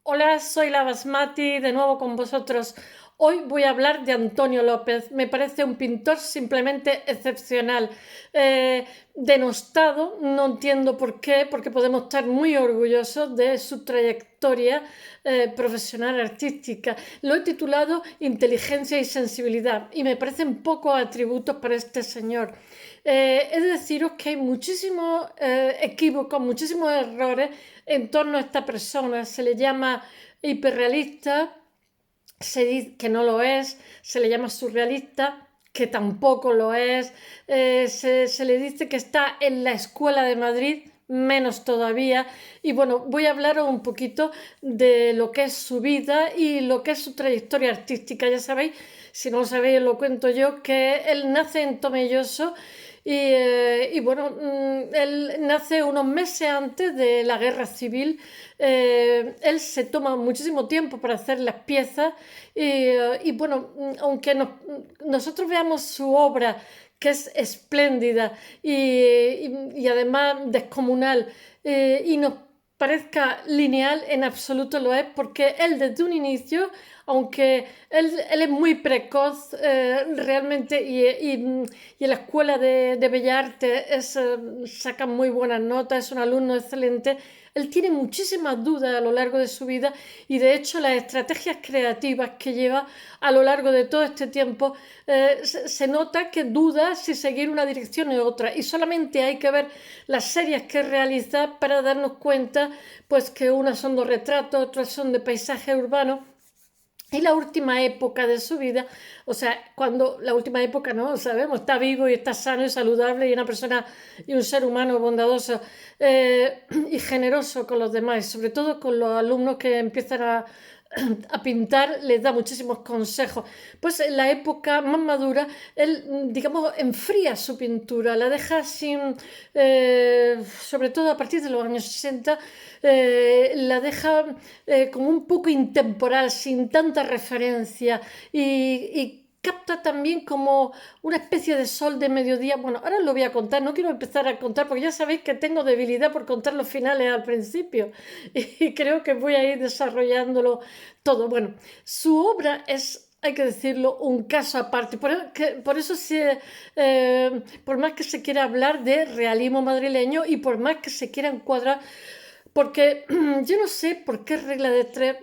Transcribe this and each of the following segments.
Hola, soy la Basmati, de nuevo con vosotros. Hoy voy a hablar de Antonio López. Me parece un pintor simplemente excepcional. Eh, Denostado, no entiendo por qué, porque podemos estar muy orgullosos de su trayectoria profesional artística. Lo he titulado Inteligencia y sensibilidad y me parecen pocos atributos para este señor. He de deciros que hay muchísimos equívocos, muchísimos errores en torno a esta persona. Se le llama hiperrealista, se dice que no lo es, se le llama surrealista, que tampoco lo es, se le dice que está en la Escuela de Madrid, menos todavía. Y bueno, voy a hablar un poquito de lo que es su vida y lo que es su trayectoria artística. Ya sabéis, si no lo sabéis, lo cuento yo, que él nace en Tomelloso y bueno, él nace unos meses antes de la guerra civil. Él se toma muchísimo tiempo para hacer las piezas y bueno, aunque nosotros veamos su obra, que es espléndida y además descomunal, y nos parezca lineal, en absoluto lo es, porque él desde un inicio, aunque él es muy precoz realmente y en la escuela de Bellas Artes saca muy buenas notas, es un alumno excelente. Él tiene muchísimas dudas a lo largo de su vida y de hecho las estrategias creativas que lleva a lo largo de todo este tiempo se nota que duda si seguir una dirección u otra y solamente hay que ver las series que realiza para darnos cuenta pues que unas son de retratos, otras son de paisaje urbano. Y la última época de su vida, o sea, cuando la última época no sabemos, está vivo y está sano y saludable y una persona y un ser humano bondadoso y generoso con los demás, sobre todo con los alumnos que empiezan a pintar, les da muchísimos consejos. Pues en la época más madura, él, digamos, enfría su pintura, la deja sin, sobre todo a partir de los años 60, la deja como un poco intemporal, sin tanta referencia y capta también como una especie de sol de mediodía. Bueno, ahora os lo voy a contar, no quiero empezar a contar porque ya sabéis que tengo debilidad por contar los finales al principio y creo que voy a ir desarrollándolo todo. Bueno, su obra es hay que decirlo, un caso aparte. Por eso, por más que se quiera hablar de realismo madrileño y por más que se quiera encuadrar, porque yo no sé por qué regla de tres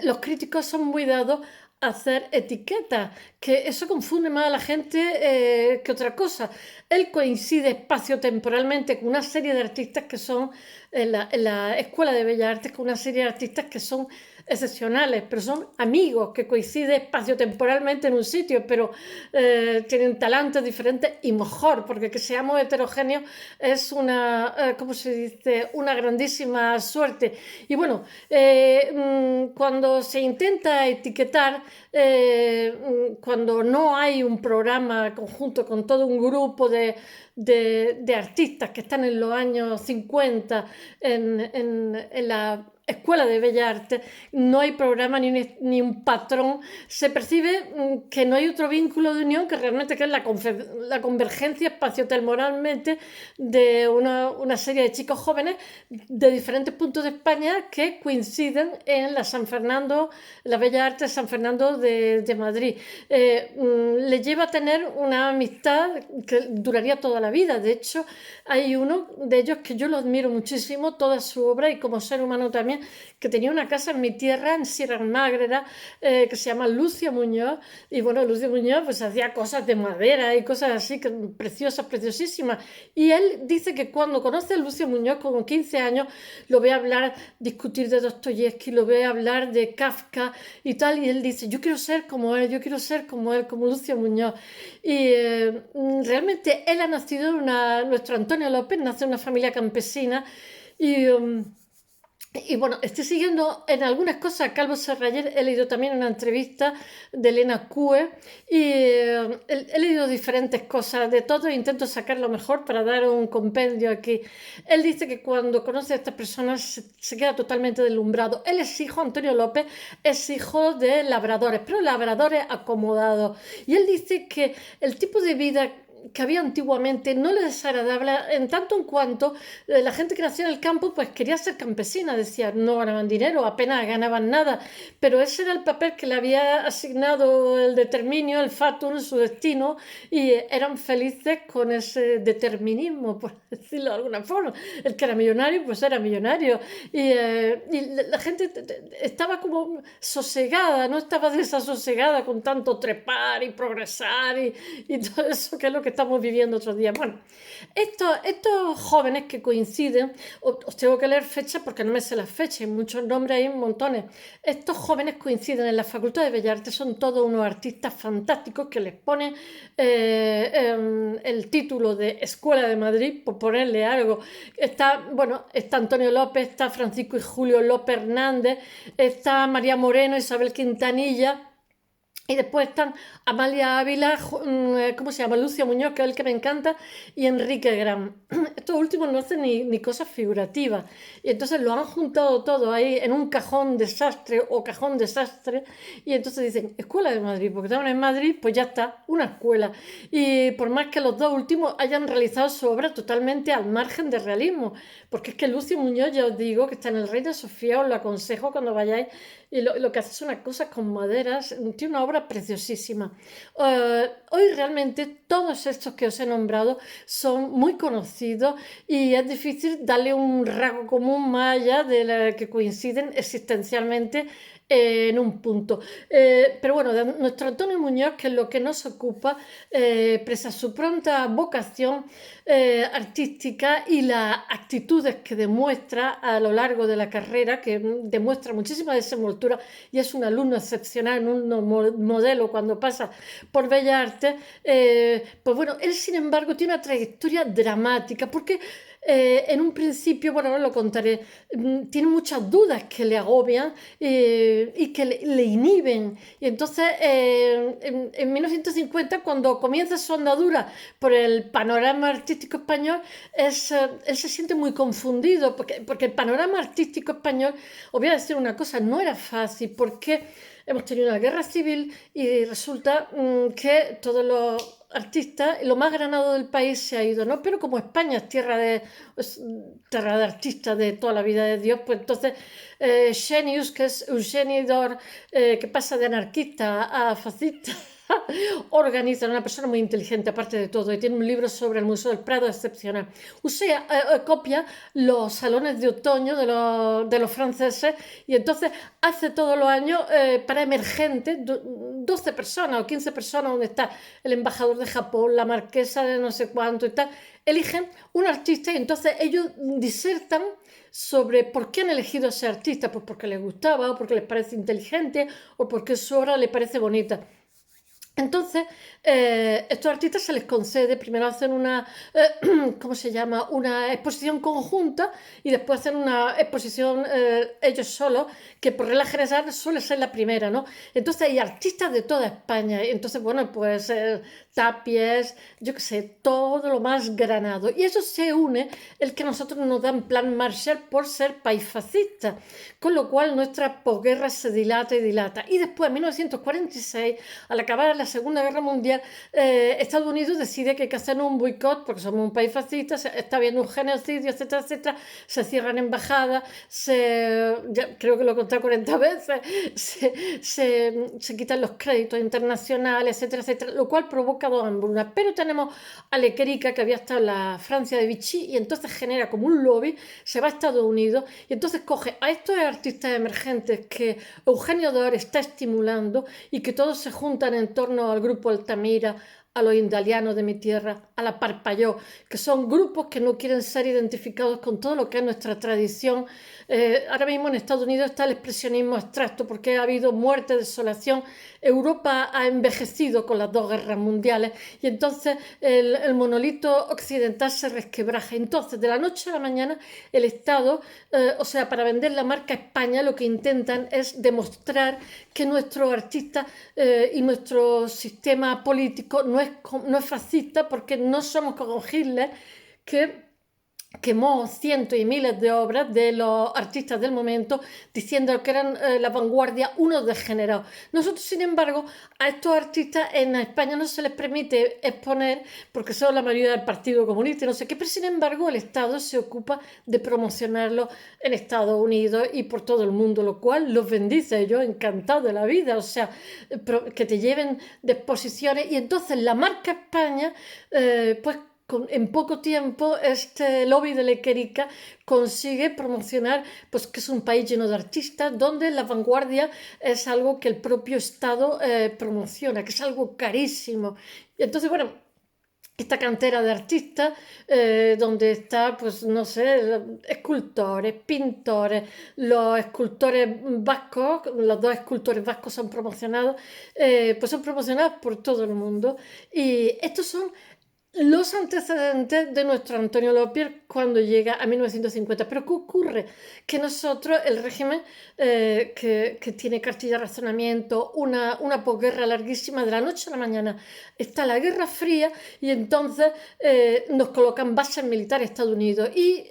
los críticos son muy dados a hacer etiquetas, que eso confunde más a la gente que otra cosa. Él coincide espacio-temporalmente con una serie de artistas que son, en la Escuela de Bellas Artes, con una serie de artistas que son excepcionales, pero son amigos que coinciden espacio-temporalmente en un sitio, pero tienen talentos diferentes y mejor, porque que seamos heterogéneos es una, ¿cómo se dice?, una grandísima suerte. Y bueno, cuando se intenta etiquetar, cuando no hay un programa conjunto con todo un grupo de artistas que están en los años 50 en la Escuela de Bellas Artes, no hay programa ni un patrón, se percibe que no hay otro vínculo de unión que realmente que es la convergencia espaciotemporalmente de una serie de chicos jóvenes de diferentes puntos de España que coinciden en la San Fernando, la Bellas Artes San Fernando de Madrid. Le lleva a tener una amistad que duraría toda la vida. De hecho, hay uno de ellos que yo lo admiro muchísimo, toda su obra y como ser humano también, que tenía una casa en mi tierra, en Sierra Mágrera, que se llama Lucio Muñoz. Y bueno, Lucio Muñoz pues hacía cosas de madera y cosas así, que, preciosas, preciosísimas. Y él dice que cuando conoce a Lucio Muñoz, con 15 años, lo ve hablar, discutir de Dostoyevsky, lo ve hablar de Kafka y tal. Y él dice, yo quiero ser como él, yo quiero ser como él, como Lucio Muñoz. Y realmente él ha nacido nuestro Antonio López nace en una familia campesina y bueno, estoy siguiendo en algunas cosas a Calvo Serrayer, he leído también una entrevista de Elena Cue y he leído diferentes cosas, de todo intento sacar lo mejor para dar un compendio aquí. Él dice que cuando conoce a estas personas se queda totalmente deslumbrado. Él es hijo, Antonio López, es hijo de labradores, pero labradores acomodados. Y él dice que el tipo de vida que había antiguamente no le desagradable, en tanto en cuanto la gente que nació en el campo pues quería ser campesina, decía, no ganaban dinero, apenas ganaban nada, pero ese era el papel que le había asignado el determinio, el fatum, su destino, y eran felices con ese determinismo, por decirlo de alguna forma. El que era millonario, pues era millonario, y la gente estaba como sosegada, no estaba desasosegada con tanto trepar y progresar y todo eso que es lo que estamos viviendo otros días. Bueno, estos jóvenes que coinciden, os tengo que leer fechas porque no me sé las fechas, hay muchos nombres, hay montones. Estos jóvenes coinciden en la Facultad de Bellas Artes, son todos unos artistas fantásticos que les ponen el título de Escuela de Madrid, por ponerle algo. Está Antonio López, está Francisco y Julio López Hernández, está María Moreno, Isabel Quintanilla. Y después están Amalia Ávila, ¿cómo se llama? Lucia Muñoz, que es el que me encanta, y Enrique Gran. Estos últimos no hacen ni cosas figurativas. Y entonces lo han juntado todo ahí en un cajón desastre o cajón desastre. Y entonces dicen, Escuela de Madrid, porque estaban en Madrid, pues ya está, una escuela. Y por más que los dos últimos hayan realizado su obra totalmente al margen de realismo. Porque es que Lucia Muñoz, ya os digo, que está en el Reina Sofía, os lo aconsejo cuando vayáis. Y lo que hace son unas cosas con maderas, tiene una obra preciosísima. Hoy realmente todos estos que os he nombrado son muy conocidos y es difícil darle un rasgo común más allá de la que coinciden existencialmente en un punto. Pero bueno, de nuestro Antonio Muñoz, que es lo que nos ocupa, pese a su pronta vocación artística y las actitudes que demuestra a lo largo de la carrera, que demuestra muchísima desenvoltura y es un alumno excepcional, un modelo cuando pasa por Bellas Artes, pues bueno, él sin embargo tiene una trayectoria dramática, porque en un principio, bueno, ahora lo contaré, tiene muchas dudas que le agobian y que le inhiben. Y entonces, en 1950, cuando comienza su andadura por el panorama artístico español, él se siente muy confundido, porque el panorama artístico español, os voy a decir una cosa, no era fácil, porque hemos tenido una guerra civil y resulta que todos los artistas, lo más granado del país se ha ido, ¿no? Pero como España es tierra de artistas de toda la vida de Dios, pues entonces Xenius, que es Eugeni Dor, que pasa de anarquista a fascista, organiza, una persona muy inteligente aparte de todo, y tiene un libro sobre el Museo del Prado excepcional. Copia los salones de otoño de los franceses y entonces hace todos los años para emergentes 12 personas o 15 personas, donde está el embajador de Japón, la marquesa de no sé cuánto y tal, eligen un artista y entonces ellos disertan sobre por qué han elegido a ese artista, pues porque les gustaba o porque les parece inteligente o porque su obra les parece bonita. Entonces, estos artistas se les concede, primero hacen ¿cómo se llama? Una exposición conjunta y después hacen una exposición ellos solos, que por regla general suele ser la primera, ¿no? Entonces hay artistas de toda España, y entonces, bueno, pues Tapies, yo qué sé, todo lo más granado. Y eso se une el que nosotros nos dan plan Marshall por ser país fascista, con lo cual nuestra posguerra se dilata y dilata. Y después, en 1946, al acabar la Segunda Guerra Mundial, Estados Unidos decide que hay que hacer un boicot porque somos un país fascista, está habiendo un genocidio, etcétera, etcétera, se cierran embajadas, ya creo que lo he contado 40 veces, se quitan los créditos internacionales, etcétera, etcétera, lo cual provoca dos hambrunas. Pero tenemos a Lequerica, que había estado en la Francia de Vichy, y entonces genera como un lobby, se va a Estados Unidos y entonces coge a estos artistas emergentes que Eugenio Dor está estimulando y que todos se juntan en torno al grupo Altamira, a los indalianos de mi tierra, a la Parpalló, que son grupos que no quieren ser identificados con todo lo que es nuestra tradición. Ahora mismo en Estados Unidos está el expresionismo abstracto porque ha habido muerte, desolación. Europa ha envejecido con las dos guerras mundiales y entonces el monolito occidental se resquebraja. Entonces, de la noche a la mañana, el Estado, para vender la marca España, lo que intentan es demostrar que nuestros artistas y nuestro sistema político no es fascista, porque no somos como Hitler, que quemó cientos y miles de obras de los artistas del momento diciendo que eran la vanguardia unos degenerados. Nosotros, sin embargo, a estos artistas en España no se les permite exponer porque son la mayoría del Partido Comunista y no sé qué, pero sin embargo el Estado se ocupa de promocionarlos en Estados Unidos y por todo el mundo, lo cual los bendice, yo encantado de la vida, o sea, que te lleven de exposiciones y entonces la marca España, pues en poco tiempo este lobby de Lequerica consigue promocionar pues, que es un país lleno de artistas donde la vanguardia es algo que el propio Estado promociona, que es algo carísimo. Y entonces, bueno, esta cantera de artistas donde está, pues no sé, escultores, pintores, los escultores vascos, los dos escultores vascos son promocionados, pues son promocionados por todo el mundo. Y estos son los antecedentes de nuestro Antonio López cuando llega a 1950. Pero ¿qué ocurre? Que nosotros, el régimen que tiene cartilla de razonamiento, una posguerra larguísima, de la noche a la mañana está la Guerra Fría y entonces nos colocan bases militares Estados Unidos y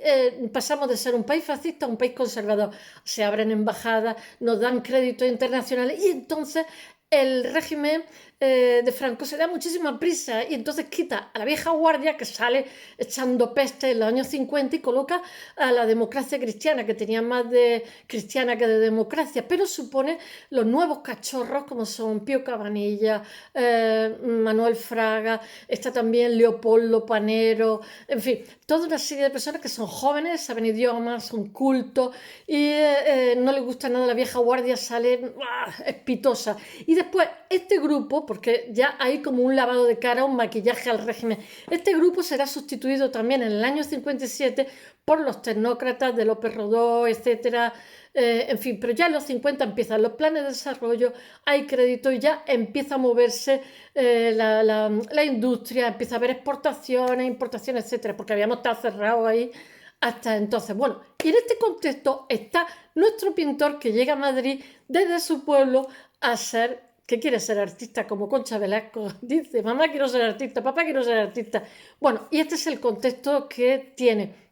pasamos de ser un país fascista a un país conservador. Se abren embajadas, nos dan créditos internacionales y entonces el régimen de Franco se da muchísima prisa y entonces quita a la vieja guardia que sale echando peste en los años 50 y coloca a la democracia cristiana, que tenía más de cristiana que de democracia, pero supone los nuevos cachorros como son Pío Cabanilla, Manuel Fraga, está también Leopoldo Panero, en fin, toda una serie de personas que son jóvenes, saben idiomas, son cultos y no les gusta nada la vieja guardia, sale espitosa. Y después este grupo, porque ya hay como un lavado de cara, un maquillaje al régimen, este grupo será sustituido también en el año 57 por los tecnócratas de López Rodó, etcétera. En fin, pero ya en los 50 empiezan los planes de desarrollo, hay crédito y ya empieza a moverse la industria, empieza a haber exportaciones, importaciones, etcétera, porque habíamos estado cerrados ahí hasta entonces. Bueno, y en este contexto está nuestro pintor que llega a Madrid desde su pueblo a ser, que quiere ser artista, como Concha Velasco dice, mamá quiero ser artista, papá quiero ser artista. Bueno, y este es el contexto que tiene.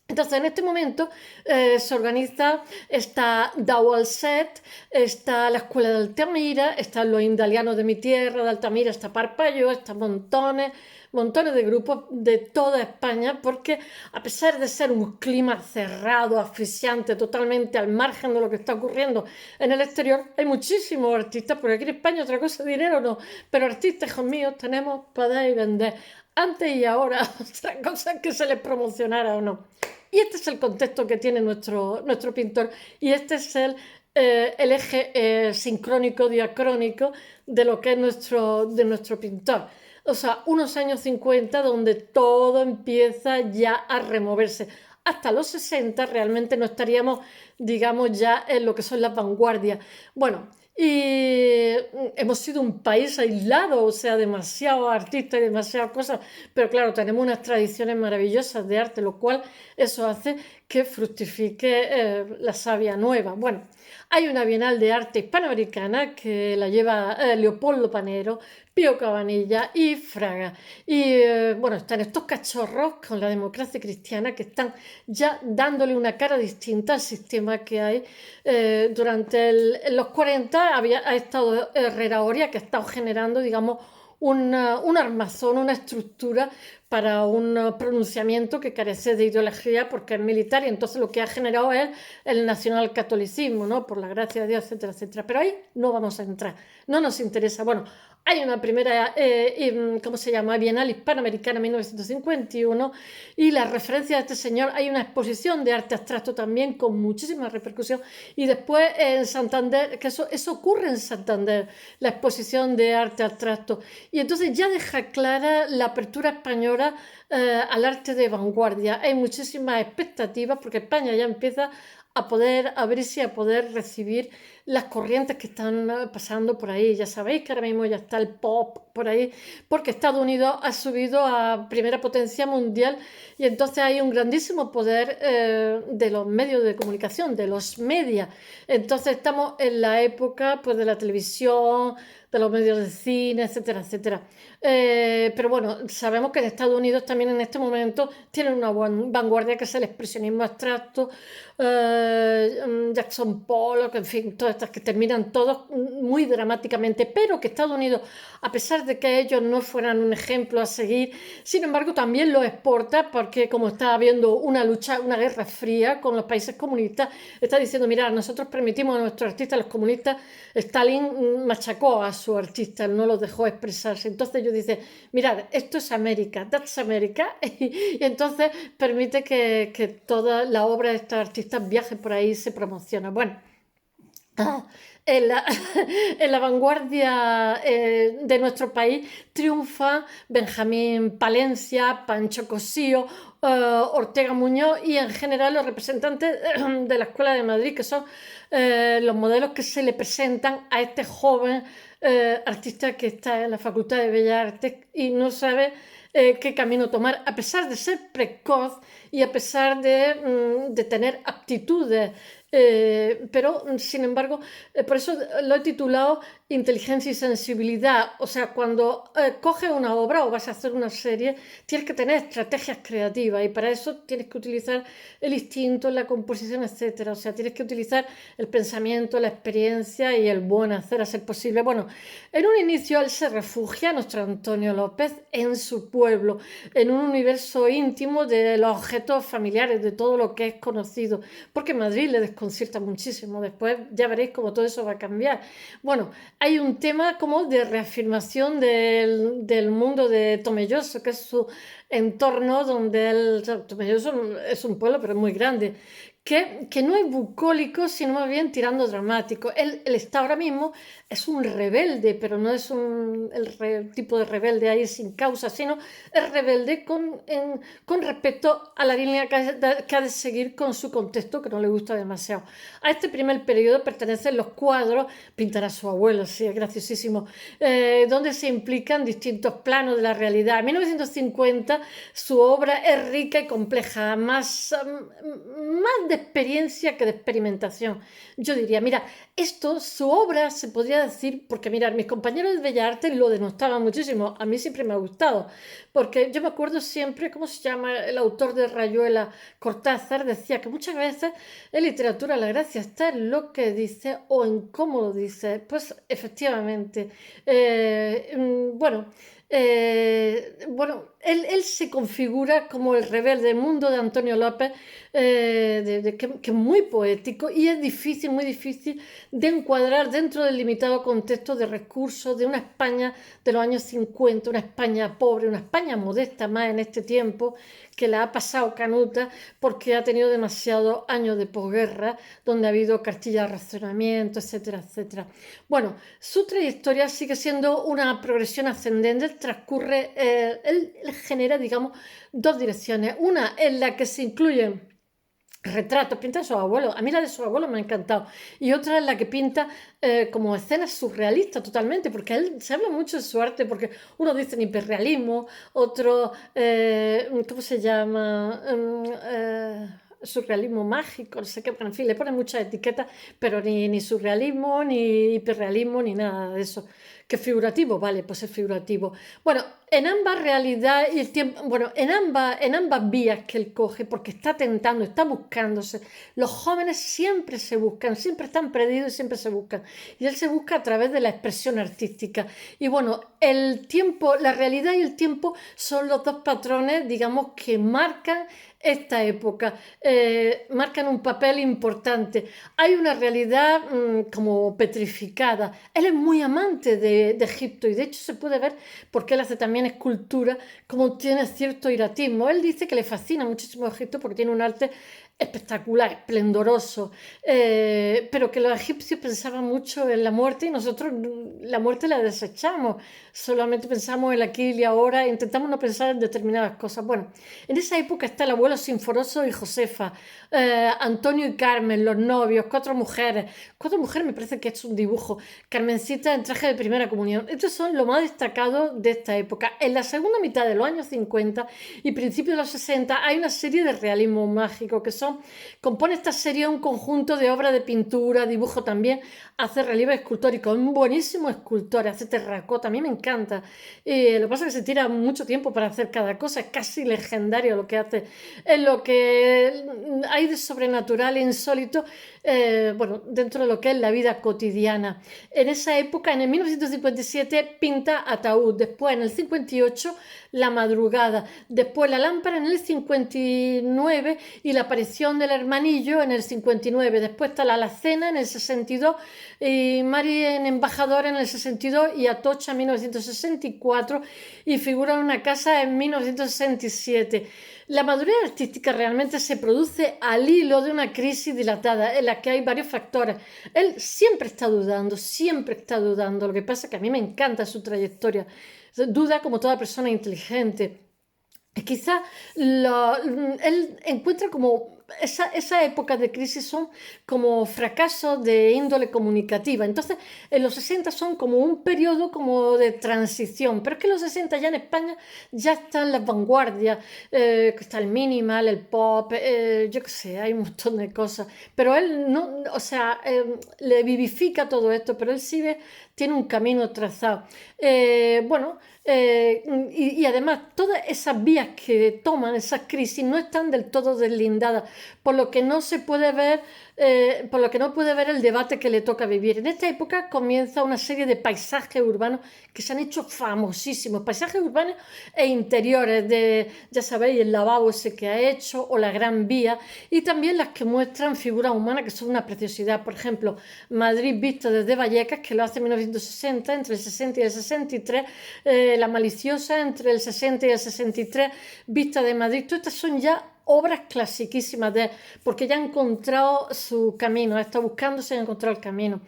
Entonces, en este momento se organiza, está Daualset, está la Escuela de Altamira, están los indalianos de mi tierra, de Altamira, está Parpayo, está montones de grupos de toda España, porque a pesar de ser un clima cerrado, asfixiante, totalmente al margen de lo que está ocurriendo en el exterior, hay muchísimos artistas, porque aquí en España otra cosa, dinero no, pero artistas, hijos míos, tenemos para dar y vender. Antes y ahora, otra cosa es que se les promocionara o no. Y este es el contexto que tiene nuestro pintor y este es el eje sincrónico, diacrónico de lo que es de nuestro pintor. O sea, unos años 50 donde todo empieza ya a removerse. Hasta los 60 realmente no estaríamos, digamos, ya en lo que son las vanguardias. Bueno, y hemos sido un país aislado, o sea, demasiados artistas y demasiadas cosas, pero claro, tenemos unas tradiciones maravillosas de arte, lo cual eso hace que fructifique la savia nueva. Bueno, hay una Bienal de Arte Hispanoamericana que la lleva Leopoldo Panero, Pío Cabanilla y Fraga. Y bueno, están estos cachorros con la democracia cristiana que están ya dándole una cara distinta al sistema que hay. Durante los 40 ha estado Herrera Oria, que ha estado generando, digamos, un armazón, una estructura para un pronunciamiento que carece de ideología porque es militar y entonces lo que ha generado es el nacionalcatolicismo, ¿no? Por la gracia de Dios, etcétera, etcétera. Pero ahí no vamos a entrar, no nos interesa. Bueno, hay una primera, ¿cómo se llama? Bienal Hispanoamericana 1951 y la referencia de este señor, hay una exposición de arte abstracto también con muchísima repercusión y después en Santander, que eso ocurre en Santander, la exposición de arte abstracto y entonces ya deja clara la apertura española al arte de vanguardia. Hay muchísimas expectativas porque España ya empieza a poder abrirse y a poder recibir las corrientes que están pasando por ahí. Ya sabéis que ahora mismo ya está el pop por ahí, porque Estados Unidos ha subido a primera potencia mundial y entonces hay un grandísimo poder de los medios de comunicación, de los medios. Entonces estamos en la época pues, de la televisión, de los medios de cine, etcétera, etcétera. Pero bueno, sabemos que en Estados Unidos también en este momento tienen una vanguardia que es el expresionismo abstracto, Jackson Pollock, en fin, todas estas que terminan todos muy dramáticamente, pero que Estados Unidos, a pesar de que ellos no fueran un ejemplo a seguir, sin embargo también lo exporta porque como está habiendo una lucha, una guerra fría con los países comunistas, está diciendo, mira, nosotros permitimos a nuestros artistas, los comunistas, Stalin machacó a sus artistas, no los dejó expresarse. Entonces ellos dicen, mirad, esto es América, that's America, y entonces permite que toda la obra de estos artistas viaje por ahí y se promociona. Bueno, en la, en la vanguardia de nuestro país triunfa Benjamín Palencia, Pancho Cosío, Ortega Muñoz y en general los representantes de la Escuela de Madrid, que son los modelos que se le presentan a este joven artista que está en la Facultad de Bellas Artes y no sabe qué camino tomar, a pesar de ser precoz y a pesar de tener aptitudes. Pero, sin embargo, por eso lo he titulado Inteligencia y Sensibilidad. O sea, cuando coges una obra o vas a hacer una serie, tienes que tener estrategias creativas y para eso tienes que utilizar el instinto, la composición, etcétera. O sea, tienes que utilizar el pensamiento, la experiencia y el buen hacer a ser posible. Bueno, en un inicio él se refugia, nuestro Antonio López, en su pueblo, en un universo íntimo de los objetos familiares, de todo lo que es conocido, porque Madrid le desconcierta muchísimo. Después ya veréis cómo todo eso va a cambiar. Bueno, hay un tema como de reafirmación del mundo de Tomelloso, que es su entorno donde Tomelloso es un pueblo, pero es muy grande, que no es bucólico, sino más bien tirando dramático. Él está ahora mismo, es un rebelde, pero no es el tipo de rebelde ahí sin causa, sino es rebelde con respecto a la línea que ha de seguir con su contexto, que no le gusta demasiado. A este primer periodo pertenecen los cuadros, pintar a su abuelo, sí, es graciosísimo, donde se implican distintos planos de la realidad. En 1950 su obra es rica y compleja, más de experiencia que de experimentación. Yo diría, mira, su obra se podría decir, porque mirad, mis compañeros de Bellas Artes lo denostaban muchísimo, a mí siempre me ha gustado, porque yo me acuerdo siempre, ¿cómo se llama? El autor de Rayuela, Cortázar, decía que muchas veces en literatura la gracia está en lo que dice o en cómo lo dice. Pues efectivamente, bueno, él se configura como el rebelde del mundo de Antonio López, que es muy poético y es difícil, muy difícil de encuadrar dentro del limitado contexto de recursos de una España de los años 50, una España pobre, una España modesta más en este tiempo, que la ha pasado canuta porque ha tenido demasiados años de posguerra, donde ha habido cartillas de racionamiento, etcétera, etcétera. Bueno, su trayectoria sigue siendo una progresión ascendente, transcurre, él genera, digamos, dos direcciones. Una en la que se incluyen retratos, pinta de sus abuelos, a mí la de sus abuelos me ha encantado, y otra es la que pinta como escenas surrealistas totalmente, porque él se habla mucho de su arte, porque uno dice hiperrealismo, otro, ¿cómo se llama? Surrealismo mágico, no sé qué, en fin, le ponen muchas etiquetas, pero ni surrealismo, ni hiperrealismo, ni nada de eso. ¿Que figurativo? Vale, pues es figurativo. Bueno, en ambas realidades y el tiempo, bueno, en ambas vías que él coge, porque está tentando, está buscándose. Los jóvenes siempre se buscan, siempre están perdidos y siempre se buscan. Y él se busca a través de la expresión artística. Y bueno, el tiempo, la realidad y el tiempo son los dos patrones, digamos, que marcan esta época, marcan un papel importante. Hay una realidad como petrificada. Él es muy amante de Egipto y de hecho se puede ver porque él hace también escultura, como tiene cierto iratismo. Él dice que le fascina muchísimo Egipto porque tiene un arte espectacular, esplendoroso, pero que los egipcios pensaban mucho en la muerte y nosotros la muerte la desechamos, solamente pensamos en el aquí y ahora, intentamos no pensar en determinadas cosas. Bueno, en esa época está el abuelo Sinforoso y Josefa, Antonio y Carmen, los novios, cuatro mujeres me parece que es un dibujo, Carmencita en traje de primera comunión. Estos son lo más destacado de esta época. En la segunda mitad de los años 50 y principios de los 60 hay una serie de realismo mágico que son hecho, compone esta serie un conjunto de obras de pintura, dibujo también, hace relieve escultórico, es un buenísimo escultor, hace terracota, a mí me encanta. Lo que pasa es que se tira mucho tiempo para hacer cada cosa, es casi legendario lo que hace. En lo que hay de sobrenatural e insólito, bueno, dentro de lo que es la vida cotidiana. En esa época, en el 1957, pinta Ataúd, después en el 58, La madrugada, después La lámpara en el 59 y La aparición del hermanillo en el 59, después está La alacena en el 62 y Mari en Embajador en el 62 y Atocha en 1964 y Figura en una casa en 1967. La madurez artística realmente se produce al hilo de una crisis dilatada en la que hay varios factores. Él siempre está dudando. Lo que pasa es que a mí me encanta su trayectoria. Duda como toda persona inteligente. Quizá él encuentra como esa época de crisis son como fracasos de índole comunicativa. Entonces, en los 60 son como un periodo como de transición. Pero es que en los 60 ya en España ya están las vanguardias, que está el minimal, el pop, yo qué sé, hay un montón de cosas. Pero él no, o sea, le vivifica todo esto, pero él sigue, tiene un camino trazado. Bueno, y además todas esas vías que toman esas crisis no están del todo deslindadas, por lo que no se puede ver, por lo que no puede ver el debate que le toca vivir. En esta época comienza una serie de paisajes urbanos que se han hecho famosísimos, paisajes urbanos e interiores, de, ya sabéis, el lavabo ese que ha hecho o la Gran Vía, y también las que muestran figuras humanas que son una preciosidad. Por ejemplo, Madrid visto desde Vallecas, que lo hace en 1960, entre el 60 y el 63, La maliciosa entre el 60 y el 63, Vista de Madrid. Todas estas son ya obras clasiquísimas de él, porque ya ha encontrado su camino, está buscándose y ha encontrado el camino.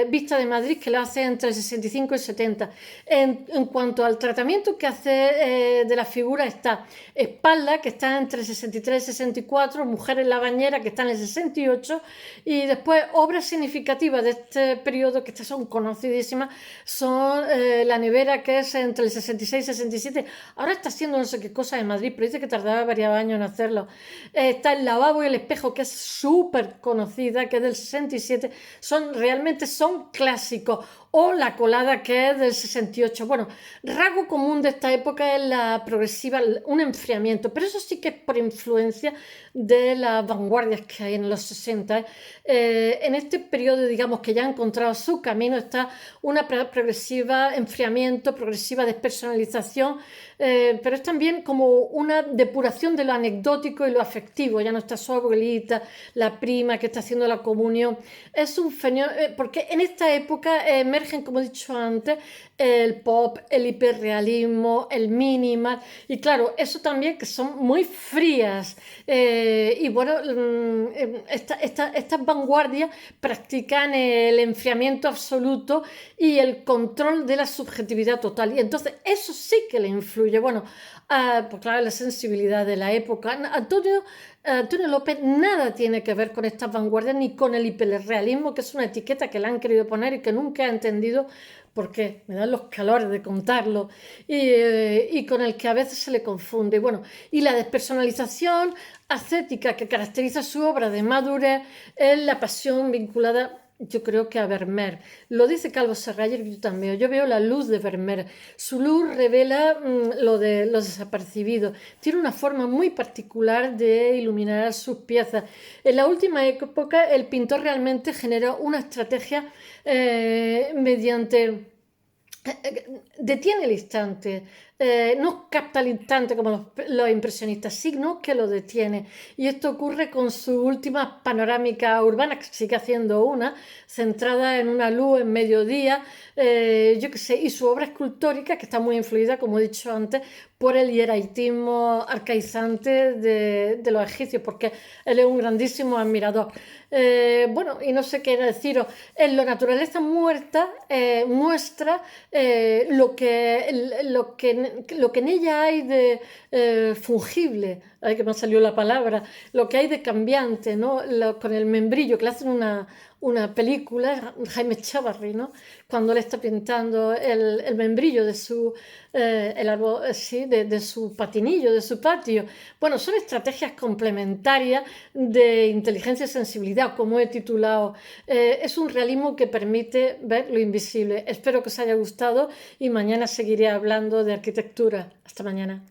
Vista de Madrid, que lo hace entre el 65 y el 70. En cuanto al tratamiento que hace de la figura, está Espalda, que está entre el 63 y el 64, Mujer en la bañera, que está en el 68, y después obras significativas de este periodo, que estas son conocidísimas, son La nevera, que es entre el 66 y el 67. Ahora está haciendo no sé qué cosa en Madrid, pero dice que tardaba varios años en hacerlo. Está El lavabo y el espejo, que es súper conocida, que es del 67. Realmente son clásicos. O La colada, que es del 68. Bueno, rasgo común de esta época es la progresiva, un enfriamiento, pero eso sí que es por influencia de las vanguardias que hay en los 60. En este periodo, digamos, que ya ha encontrado su camino, está una progresiva enfriamiento, progresiva despersonalización, pero es también como una depuración de lo anecdótico y lo afectivo. Ya no está su abuelita, la prima que está haciendo la comunión. Es un fenómeno, porque en esta época emergen, como he dicho antes, el pop, el hiperrealismo, el minimal, y claro, eso también que son muy frías. Y bueno, estas vanguardias practican el enfriamiento absoluto y el control de la subjetividad total, y entonces eso sí que le influye. Bueno, pues claro, la sensibilidad de la época. Antonio López nada tiene que ver con estas vanguardias ni con el hiperrealismo, que es una etiqueta que le han querido poner y que nunca ha entendido, porque me dan los calores de contarlo, y con el que a veces se le confunde. Bueno, y la despersonalización ascética que caracteriza su obra de madurez es la pasión vinculada, yo creo, que a Vermeer. Lo dice Calvo Serrayer, yo también. Yo veo la luz de Vermeer. Su luz revela lo de los desapercibidos. Tiene una forma muy particular de iluminar sus piezas. En la última época, el pintor realmente generó una estrategia mediante... detiene el instante, no capta el instante como los impresionistas, sino que lo detiene. Y esto ocurre con su última panorámica urbana, que sigue haciendo una, centrada en una luz en mediodía, yo qué sé, y su obra escultórica, que está muy influida, como he dicho antes, por el hieraitismo arcaizante de los egipcios, porque él es un grandísimo admirador. Bueno, y no sé qué deciros. En la naturaleza muerta muestra lo que en ella hay de fungible, ay, que me ha salido la palabra, lo que hay de cambiante, ¿no? Con el membrillo, que le hacen una película, Jaime Chavarri, ¿no? Cuando él está pintando el membrillo de su, el árbol, sí, de su patinillo, de su patio. Bueno, son estrategias complementarias de inteligencia y sensibilidad, como he titulado. Es un realismo que permite ver lo invisible. Espero que os haya gustado y mañana seguiré hablando de arquitectura. Hasta mañana.